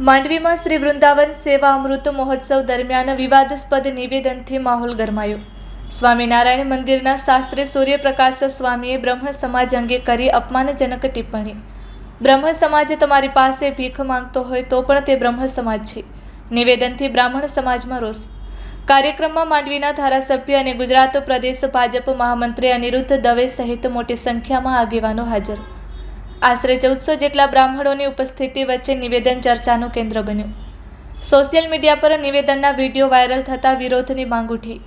માંડવીમાં શ્રી વૃંદાવન સેવા અમૃત મહોત્સવ દરમિયાન વિવાદાસ્પદ નિવેદનથી માહોલ ગરમાયો। સ્વામિનારાયણ મંદિરના શાસ્ત્રી સૂર્યપ્રકાશ સ્વામીએ બ્રહ્મ સમાજ અંગે કરી અપમાનજનક ટિપ્પણી। બ્રહ્મ સમાજ તમારી પાસે ભીખ માંગતો હોય તો પણ તે બ્રહ્મ સમાજ છે। નિવેદનથી બ્રાહ્મણ સમાજમાં રોષ। કાર્યક્રમમાં માંડવીના ધારાસભ્ય અને ગુજરાત પ્રદેશ ભાજપ મહામંત્રી અનિરુદ્ધ દવે સહિત મોટી સંખ્યામાં આગેવાનો હાજર। આશરે 1400 જેટલા બ્રાહ્મણોની ઉપસ્થિતિ વચ્ચે નિવેદન ચર્ચાનું કેન્દ્ર બન્યું। સોશિયલ મીડિયા પર નિવેદનના વિડીયો વાયરલ થતા વિરોધની માંગ ઉઠી।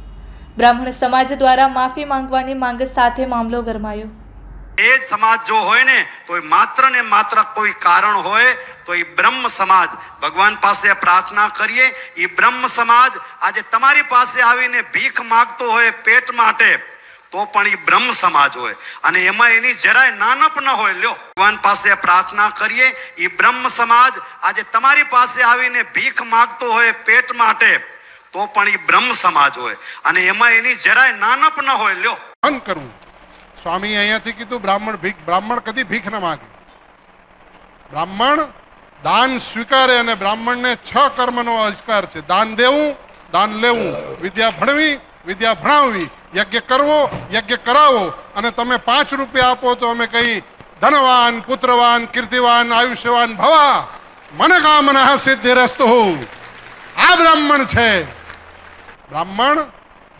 બ્રાહ્મણ સમાજ દ્વારા માફી માંગવાની માંગ સાથે મામલો ગરમાયો। એ જ સમાજ જો હોય ને તો માત્ર ને માત્ર કોઈ કારણ હોય તો એ બ્રહ્મ સમાજ ભગવાન પાસે પ્રાર્થના કરીએ। એ બ્રહ્મ સમાજ આજે તમારી પાસે આવીને ભીખ માંગતો હોય પેટ માટે તો પણ એ બ્રહ્મ સમાજ હોય અને એમાં એની જરાય નાનપ ન હોય। લ્યો, ભગવાન પાસે પ્રાર્થના કરીએ। એ બ્રહ્મ સમાજ આજે તમારી પાસે આવીને ભીખ માંગતો હોય પેટ માટે તો પણ એ બ્રહ્મ સમાજ હોય અને એમાં એની જરાય નાનપ ન હોય। લ્યો, બંધ કરવું। સ્વામી અહીંયાથી કીધું બ્રાહ્મણ કદી ભીખ ન માગે। બ્રાહ્મણ દાન સ્વીકારે અને બ્રાહ્મણને 6 કર્મનો અધિકાર છે। દાન દેવું, દાન લેવું, વિદ્યા ભણવી, વિદ્યા ભણાવવી, યજ્ઞ કરવો, યજ્ઞ કરાવો। અને તમે 5 રૂપિયા આપો તો અમે કહી ધનવાન, પુત્રવાન, કીર્તિવાન, આયુષ્યવાન ભવા, મનકામના સિદ્ધિરસ્તુ। આ બ્રાહ્મણ છે। બ્રાહ્મણ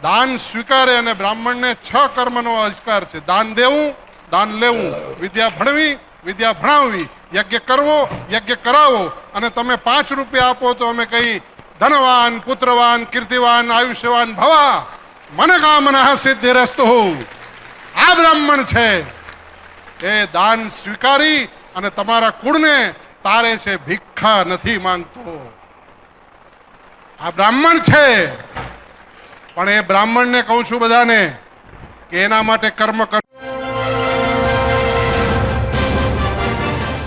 દાન સ્વીકારે અને બ્રાહ્મણને 6 કર્મનો અધિકાર છે। દાન દેવું, દાન લેવું, વિદ્યા ભણવી, વિદ્યા ભણાવવી, યજ્ઞ કરવો, યજ્ઞ કરાવો। અને તમે 5 રૂપિયા આપો તો અમે કહી ધનવાન, પુત્રવાન, કીર્તિવાન, આયુષ્યવાન ભવા, મનકામના સિદ્ધિરસ્તુ। આ બ્રાહ્મણ છે। એ દાન સ્વીકારી અને તમારા કુળને તારે છે, ભિક્ષા નથી માંગતો। આ બ્રાહ્મણ છે। પણ એ બ્રાહ્મણને કહું છું બધાને કે એના માટે કર્મ